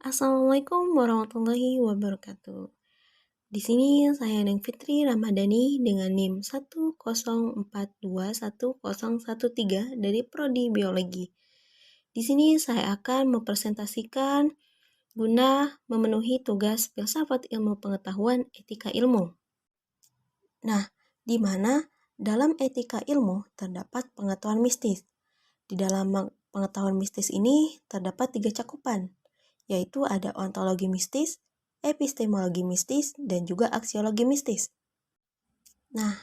Assalamualaikum warahmatullahi wabarakatuh. Di sini saya Neng Fitri Ramadhani dengan NIM 104210113 dari Prodi Biologi. Di sini saya akan mempresentasikan guna memenuhi tugas filsafat ilmu pengetahuan etika ilmu. Nah, di mana dalam etika ilmu terdapat pengetahuan mistis. Di dalam pengetahuan mistis ini terdapat 3 cakupan, yaitu ada ontologi mistis, epistemologi mistis, dan juga aksiologi mistis. Nah,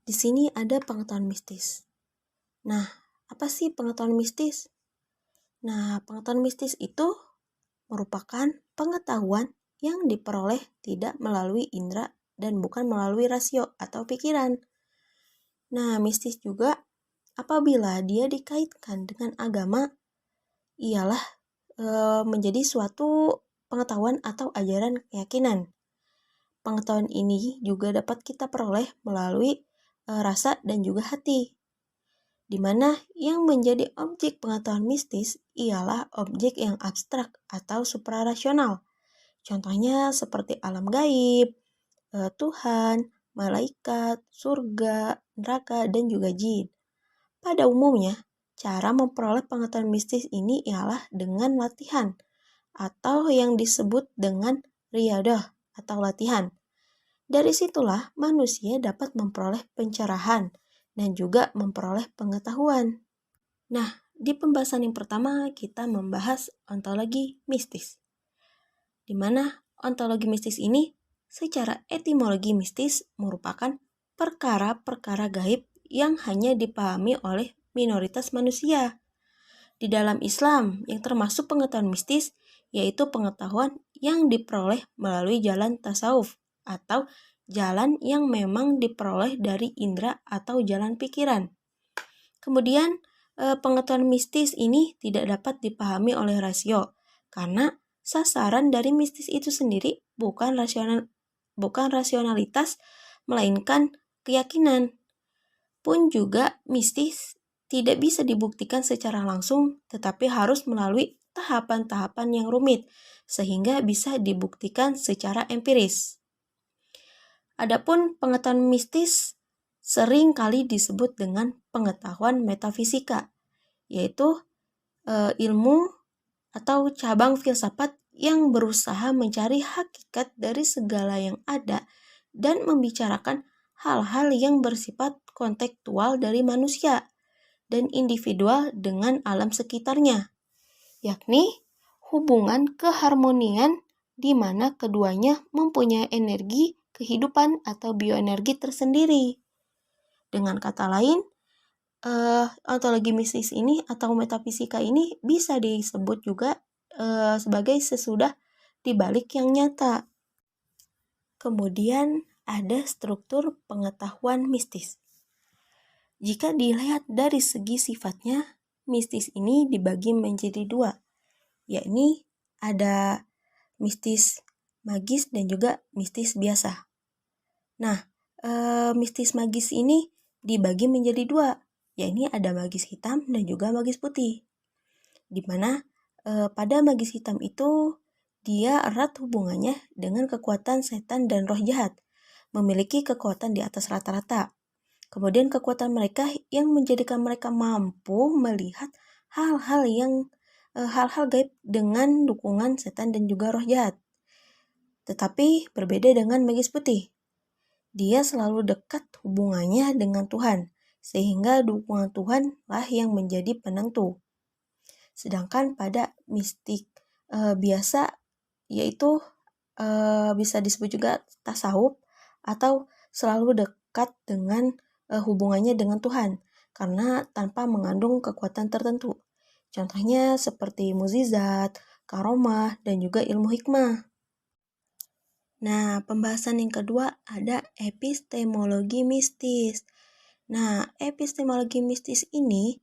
di sini ada pengetahuan mistis. Nah, apa sih pengetahuan mistis? Nah, pengetahuan mistis itu merupakan pengetahuan yang diperoleh tidak melalui indera dan bukan melalui rasio atau pikiran. Nah, mistis juga apabila dia dikaitkan dengan agama, ialah menjadi suatu pengetahuan atau ajaran keyakinan. Pengetahuan ini juga dapat kita peroleh melalui rasa dan juga hati, di mana yang menjadi objek pengetahuan mistis ialah objek yang abstrak atau suprarasional. Contohnya seperti alam gaib, Tuhan, malaikat, surga, neraka, dan juga jin. Pada umumnya, cara memperoleh pengetahuan mistis ini ialah dengan latihan, atau yang disebut dengan riyadah atau latihan. Dari situlah manusia dapat memperoleh pencerahan dan juga memperoleh pengetahuan. Nah, di pembahasan yang pertama kita membahas ontologi mistis, di mana ontologi mistis ini secara etimologi mistis merupakan perkara-perkara gaib yang hanya dipahami oleh minoritas manusia. Di dalam Islam, yang termasuk pengetahuan mistis, yaitu pengetahuan yang diperoleh melalui jalan tasawuf atau jalan yang memang diperoleh dari indera atau jalan pikiran. Kemudian, pengetahuan mistis ini tidak dapat dipahami oleh rasio, karena sasaran dari mistis itu sendiri bukan rasionalitas, melainkan keyakinan. Pun juga mistis tidak bisa dibuktikan secara langsung, tetapi harus melalui tahapan-tahapan yang rumit, sehingga bisa dibuktikan secara empiris. Adapun pengetahuan mistis sering kali disebut dengan pengetahuan metafisika, yaitu ilmu atau cabang filsafat yang berusaha mencari hakikat dari segala yang ada dan membicarakan hal-hal yang bersifat kontekstual dari manusia dan individual dengan alam sekitarnya, yakni hubungan keharmonian di mana keduanya mempunyai energi kehidupan atau bioenergi tersendiri. Dengan kata lain, ontologi mistis ini atau metafisika ini bisa disebut juga sebagai sesudah dibalik yang nyata. Kemudian ada struktur pengetahuan mistis. Jika dilihat dari segi sifatnya, mistis ini dibagi menjadi 2, yakni ada mistis magis dan juga mistis biasa. Nah, mistis magis ini dibagi menjadi 2, yakni ada magis hitam dan juga magis putih. Di mana pada magis hitam itu dia erat hubungannya dengan kekuatan setan dan roh jahat, memiliki kekuatan di atas rata-rata. Kemudian kekuatan mereka yang menjadikan mereka mampu melihat hal-hal gaib dengan dukungan setan dan juga roh jahat. Tetapi berbeda dengan magis putih. Dia selalu dekat hubungannya dengan Tuhan, sehingga dukungan Tuhan lah yang menjadi penentu. Sedangkan pada mistik biasa, yaitu bisa disebut juga tasawuf atau selalu dekat dengan hubungannya dengan Tuhan, karena tanpa mengandung kekuatan tertentu. Contohnya seperti mukjizat, karomah, dan juga ilmu hikmah. Nah, pembahasan yang kedua ada epistemologi mistis. Nah, epistemologi mistis ini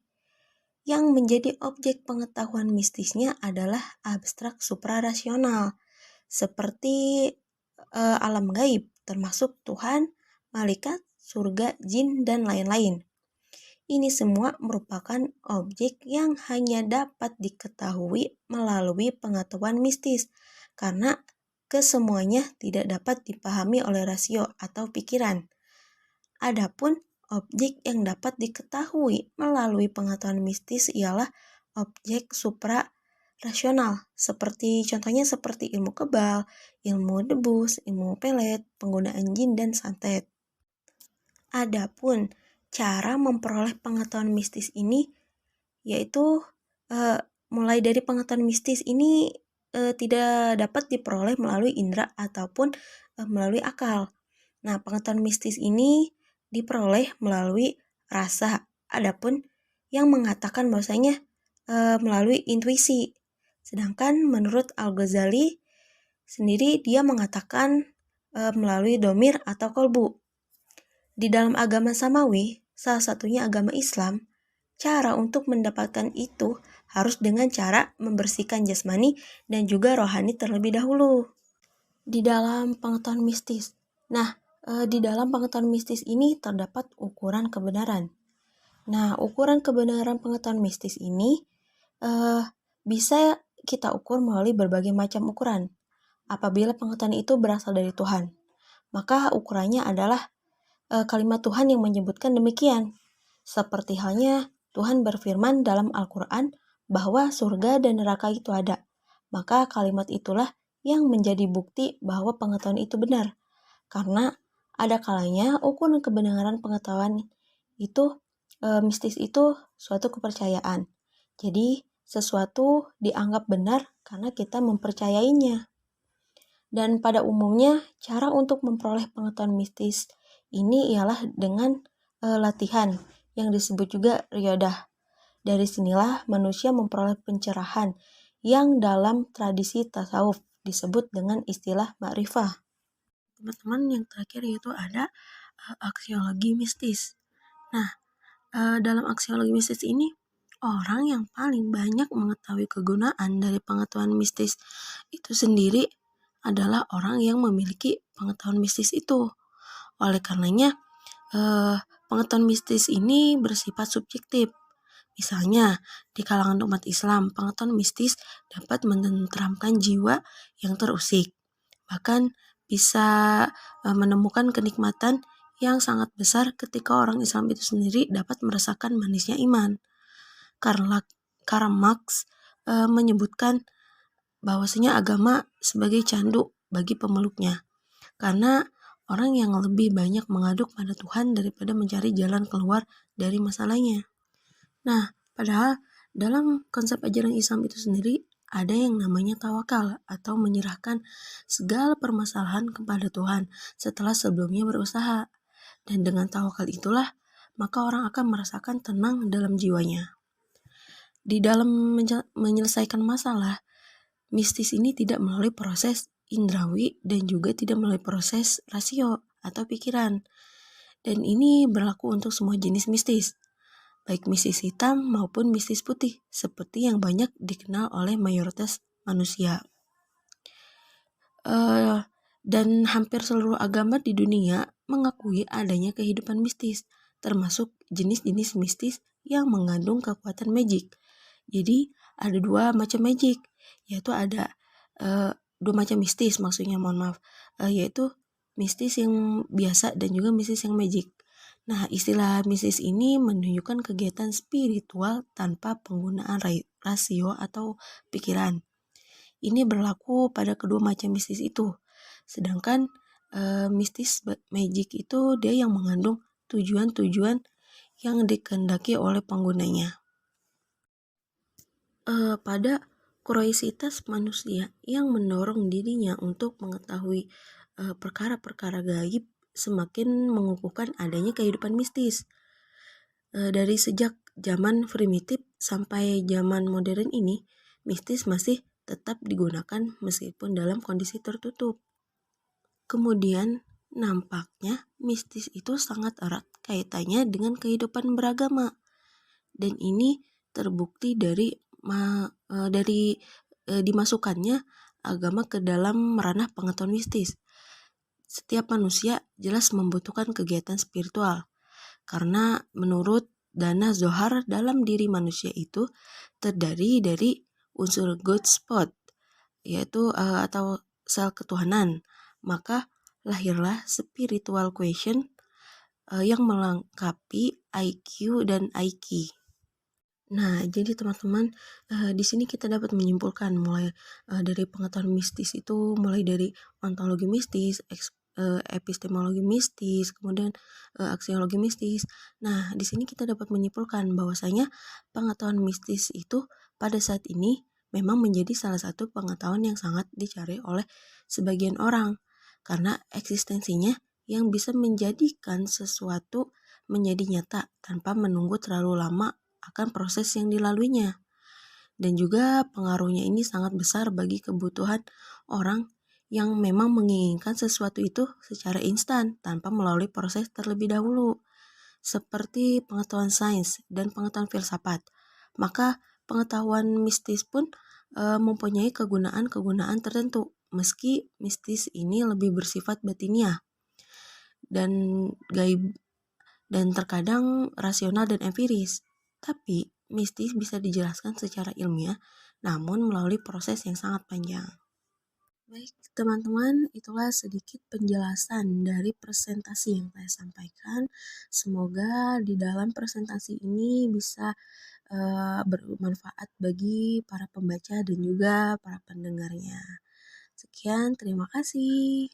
yang menjadi objek pengetahuan mistisnya adalah abstrak suprarasional, seperti alam gaib, termasuk Tuhan, malaikat, surga, jin, dan lain-lain. Ini semua merupakan objek yang hanya dapat diketahui melalui pengetahuan mistis, karena kesemuanya tidak dapat dipahami oleh rasio atau pikiran. Adapun objek yang dapat diketahui melalui pengetahuan mistis ialah objek supra rasional, contohnya seperti ilmu kebal, ilmu debus, ilmu pelet, penggunaan jin dan santet. Adapun cara memperoleh pengetahuan mistis ini yaitu mulai dari pengetahuan mistis ini tidak dapat diperoleh melalui indera ataupun melalui akal. Nah, pengetahuan mistis ini diperoleh melalui rasa. Adapun yang mengatakan bahwasanya melalui intuisi. Sedangkan menurut Al-Ghazali sendiri dia mengatakan melalui domir atau kolbu. Di dalam agama Samawi, salah satunya agama Islam, cara untuk mendapatkan itu harus dengan cara membersihkan jasmani dan juga rohani terlebih dahulu. Di dalam pengetahuan mistis. Nah, di dalam pengetahuan mistis ini terdapat ukuran kebenaran. Nah, ukuran kebenaran pengetahuan mistis ini bisa kita ukur melalui berbagai macam ukuran. Apabila pengetahuan itu berasal dari Tuhan, maka ukurannya adalah kalimat Tuhan yang menyebutkan demikian. Seperti halnya Tuhan berfirman dalam Al-Quran bahwa surga dan neraka itu ada. Maka kalimat itulah yang menjadi bukti bahwa pengetahuan itu benar. Karena ada kalanya ukuran kebenaran pengetahuan itu mistis itu suatu kepercayaan. Jadi sesuatu dianggap benar karena kita mempercayainya. Dan pada umumnya cara untuk memperoleh pengetahuan mistis ini ialah dengan latihan yang disebut juga riyadah. Dari sinilah manusia memperoleh pencerahan yang dalam tradisi tasawuf disebut dengan istilah ma'rifah. Teman-teman, yang terakhir yaitu ada aksiologi mistis. Nah, dalam aksiologi mistis ini, orang yang paling banyak mengetahui kegunaan dari pengetahuan mistis itu sendiri adalah orang yang memiliki pengetahuan mistis itu. Oleh karenanya, pengetahuan mistis ini bersifat subjektif. Misalnya, di kalangan umat Islam, pengetahuan mistis dapat menenteramkan jiwa yang terusik. Bahkan bisa menemukan kenikmatan yang sangat besar ketika orang Islam itu sendiri dapat merasakan manisnya iman. Karl Marx menyebutkan bahwasanya agama sebagai candu bagi pemeluknya. Karena orang yang lebih banyak mengaduk pada Tuhan daripada mencari jalan keluar dari masalahnya. Nah, padahal dalam konsep ajaran Islam itu sendiri ada yang namanya tawakal atau menyerahkan segala permasalahan kepada Tuhan setelah sebelumnya berusaha. Dan dengan tawakal itulah maka orang akan merasakan tenang dalam jiwanya. Di dalam menyelesaikan masalah, mistis ini tidak melalui proses indrawi dan juga tidak melalui proses rasio atau pikiran. Dan ini berlaku untuk semua jenis mistis, baik mistis hitam maupun mistis putih, seperti yang banyak dikenal oleh mayoritas manusia. Dan hampir seluruh agama di dunia mengakui adanya kehidupan mistis, termasuk jenis-jenis mistis yang mengandung kekuatan magic. Jadi ada dua macam magic, yaitu ada dua macam mistis, maksudnya mohon maaf, yaitu mistis yang biasa dan juga mistis yang magic. Nah, istilah mistis ini menunjukkan kegiatan spiritual tanpa penggunaan rasio atau pikiran. Ini berlaku pada kedua macam mistis itu. Sedangkan mistis magic itu dia yang mengandung tujuan-tujuan yang dikehendaki oleh penggunanya. Pada kuriositas manusia yang mendorong dirinya untuk mengetahui perkara-perkara gaib semakin mengukuhkan adanya kehidupan mistis. Dari sejak zaman primitif sampai zaman modern ini, mistis masih tetap digunakan meskipun dalam kondisi tertutup. Kemudian nampaknya mistis itu sangat erat kaitannya dengan kehidupan beragama. Dan ini terbukti dari dimasukkannya agama ke dalam ranah pengetahuan mistis. Setiap manusia jelas membutuhkan kegiatan spiritual, karena menurut dana zohar dalam diri manusia itu terdiri dari unsur God spot, yaitu atau sel ketuhanan. Maka lahirlah spiritual question yang melengkapi IQ dan IQ. Nah, jadi teman-teman, di sini kita dapat menyimpulkan mulai dari pengetahuan mistis itu, mulai dari ontologi mistis, epistemologi mistis, kemudian aksiologi mistis. Nah, di sini kita dapat menyimpulkan bahwasanya pengetahuan mistis itu pada saat ini memang menjadi salah satu pengetahuan yang sangat dicari oleh sebagian orang, karena eksistensinya yang bisa menjadikan sesuatu menjadi nyata tanpa menunggu terlalu lama akan proses yang dilaluinya. Dan juga pengaruhnya ini sangat besar bagi kebutuhan orang yang memang menginginkan sesuatu itu secara instan tanpa melalui proses terlebih dahulu, seperti pengetahuan sains dan pengetahuan filsafat. Maka pengetahuan mistis pun mempunyai kegunaan-kegunaan tertentu, meski mistis ini lebih bersifat batiniah dan gaib dan terkadang rasional dan empiris. Tapi mistis bisa dijelaskan secara ilmiah, namun melalui proses yang sangat panjang. Baik, teman-teman, itulah sedikit penjelasan dari presentasi yang saya sampaikan. Semoga di dalam presentasi ini bisa bermanfaat bagi para pembaca dan juga para pendengarnya. Sekian, terima kasih.